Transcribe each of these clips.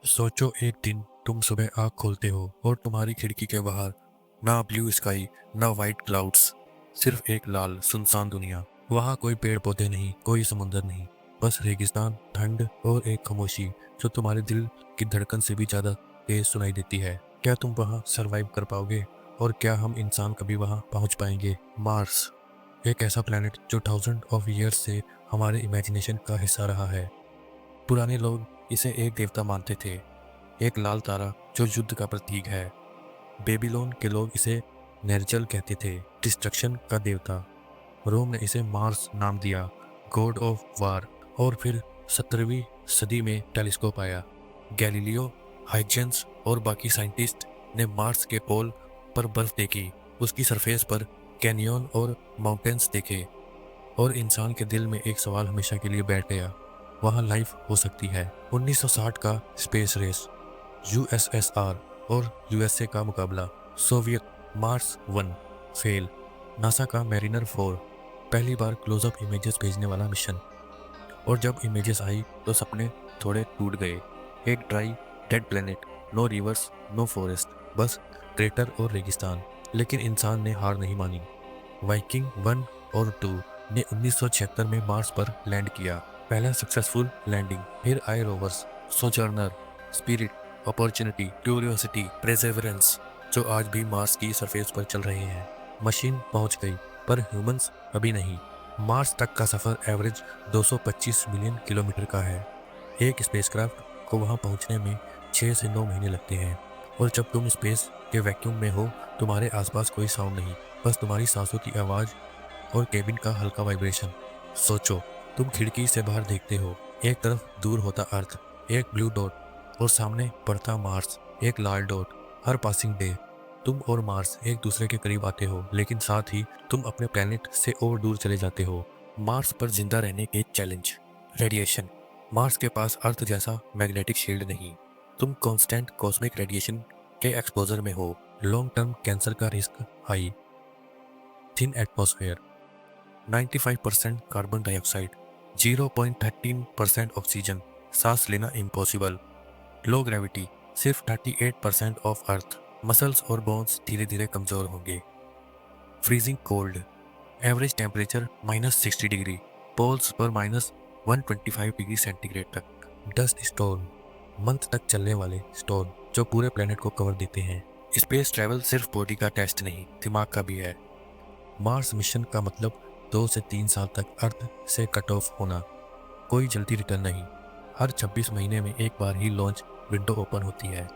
सोचो एक दिन तुम सुबह आँख खोलते हो और तुम्हारी खिड़की के बाहर ना ब्लू स्काई ना वाइट क्लाउड्स, सिर्फ एक लाल सुनसान दुनिया। वहाँ कोई पेड़ पौधे नहीं, कोई समुंदर नहीं, बस रेगिस्तान, ठंड और एक खामोशी जो तुम्हारे दिल की धड़कन से भी ज्यादा तेज सुनाई देती है। क्या तुम वहाँ सरवाइव कर पाओगे? और क्या हम इंसान कभी वहाँ पहुँच पाएंगे? मार्स, एक ऐसा प्लेनेट जो थाउजेंड ऑफ ईयर्स से हमारे इमेजिनेशन का हिस्सा रहा है। पुराने लोग इसे एक देवता मानते थे, एक लाल तारा जो युद्ध का प्रतीक है। बेबीलोन के लोग इसे नेरजल कहते थे, डिस्ट्रक्शन का देवता। रोम ने इसे मार्स नाम दिया, गॉड ऑफ वार। और फिर 17वीं सदी में टेलीस्कोप आया। गैलीलियो, हाइजेंस और बाकी साइंटिस्ट ने मार्स के पोल पर बर्फ देखी, उसकी सरफेस पर कैनियन और माउंटेन्स देखे, और इंसान के दिल में एक सवाल हमेशा के लिए बैठ गया, वहाँ लाइफ हो सकती है? 1960 का स्पेस रेस, यूएसएसआर और यूएसए का मुकाबला। Soviet Mars 1 fail. नासा का मैरिनर 4 पहली बार क्लोजअप इमेजेस भेजने वाला मिशन। और जब इमेजेस आई तो सपने थोड़े टूट गए। एक dry dead planet, no rivers no forest, बस क्रेटर और रेगिस्तान। लेकिन इंसान ने हार नहीं मानी। वाइकिंग 1 और 2 ने 1976 में मार्स पर लैंड किया, पहला सक्सेसफुल लैंडिंग। फिर आए rovers, Sojourner, Spirit, Opportunity, Curiosity, Perseverance, जो आज भी मार्स की सरफेस पर चल रहे हैं। मशीन पहुंच गई, पर ह्यूमंस अभी नहीं। मार्स तक का सफर एवरेज 225 मिलियन किलोमीटर का है। एक स्पेसक्राफ्ट को वहां पहुंचने में 6 से 9 महीने लगते हैं। और जब तुम स्पेस के वैक्यूम में हो, तुम्हारे आसपास कोई साउंड नहीं, बस तुम्हारी सांसों की आवाज और केबिन का हल्का वाइब्रेशन। सोचो, तुम खिड़की से बाहर देखते हो, एक तरफ दूर होता अर्थ, एक ब्लू डॉट, और सामने बढ़ता मार्स, एक लाल डॉट। हर पासिंग डे तुम और मार्स एक दूसरे के करीब आते हो, लेकिन साथ ही तुम अपने प्लेनेट से और दूर चले जाते हो। मार्स पर जिंदा रहने के चैलेंज। रेडिएशन, मार्स के पास अर्थ जैसा मैग्नेटिक शील्ड नहीं, तुम कांस्टेंट कॉस्मिक रेडिएशन के एक्सपोजर में हो। लॉन्ग टर्म कैंसर का risk high. Thin atmosphere, 95% carbon dioxide, 0.13% oxygen, सांस लेना इम्पॉसिबल। लो ग्रेविटी, सिर्फ 38% ऑफ अर्थ, मसल्स और बोन्स धीरे धीरे कमजोर होंगे। Freezing cold, average temperature -60 degree, poles पर -125 डिग्री सेंटीग्रेड तक। डस्ट स्टोर्म, मंथ तक चलने वाले स्टोर्म जो पूरे प्लेनेट को कवर देते हैं। स्पेस ट्रैवल सिर्फ बॉडी का टेस्ट नहीं, दिमाग का भी है। मार्स मिशन का मतलब 2 से 3 साल तक अर्थ से कट ऑफ होना, कोई जल्दी रिटर्न नहीं। हर 26 महीने में एक बार ही लॉन्च विंडो ओपन होती है।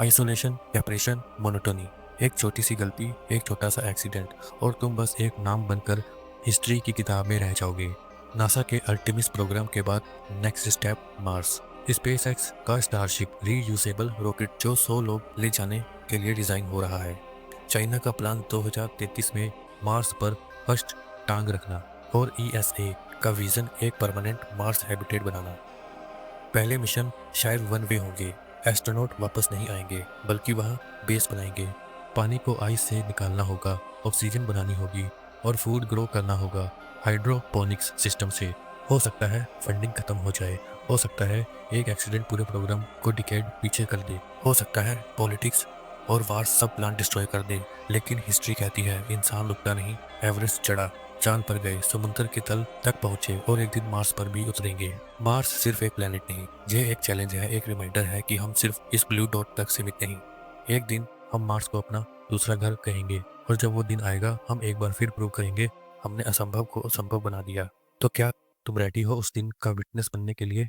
आइसोलेशन, डिप्रेशन, मोनोटोनी, एक छोटी सी गलती, एक छोटा सा एक्सीडेंट, और तुम बस एक नाम बनकर हिस्ट्री की किताब में रह जाओगे। नासा के अल्टीमिस प्रोग्राम के बाद नेक्स्ट स्टेप मार्स। स्पेसएक्स का स्टारशिप रीयूजेबल रॉकेट जो 100 लोग ले जाने के लिए डिजाइन हो रहा है। चाइना का प्लान 2033 में मार्स पर फर्स्ट टांग रखना। और ईएसए का विजन एक परमानेंट मार्स हैबिटेट बनाना। पहले मिशन शायद वन वे होंगे, एस्ट्रोनॉट वापस नहीं आएंगे, बल्कि वहाँ बेस बनाएंगे। पानी को आइस से निकालना होगा, ऑक्सीजन बनानी होगी, और फूड ग्रो करना होगा हाइड्रोपोनिक्स सिस्टम से। हो सकता है फंडिंग खत्म हो जाए, हो सकता है एक एक्सीडेंट पूरे प्रोग्राम को डिकेड पीछे कर दे, हो सकता है पॉलिटिक्स और वार सब प्लान डिस्ट्रॉय कर दे। लेकिन हिस्ट्री कहती है इंसान रुकता नहीं। एवरेस्ट चढ़ा, चांद पर गए, समुद्र के तल तक पहुंचे, और एक दिन मार्स पर भी उतरेंगे। मार्स सिर्फ एक प्लेनेट नहीं, यह एक चैलेंज है, एक रिमाइंडर है कि हम सिर्फ इस ब्लू डॉट तक सीमित नहीं। एक दिन हम मार्स को अपना दूसरा घर कहेंगे, और जब वो दिन आएगा हम एक बार फिर प्रूव करेंगे हमने असंभव को संभव बना दिया। तो क्या तुम रेडी हो उस दिन का विटनेस बनने के लिए?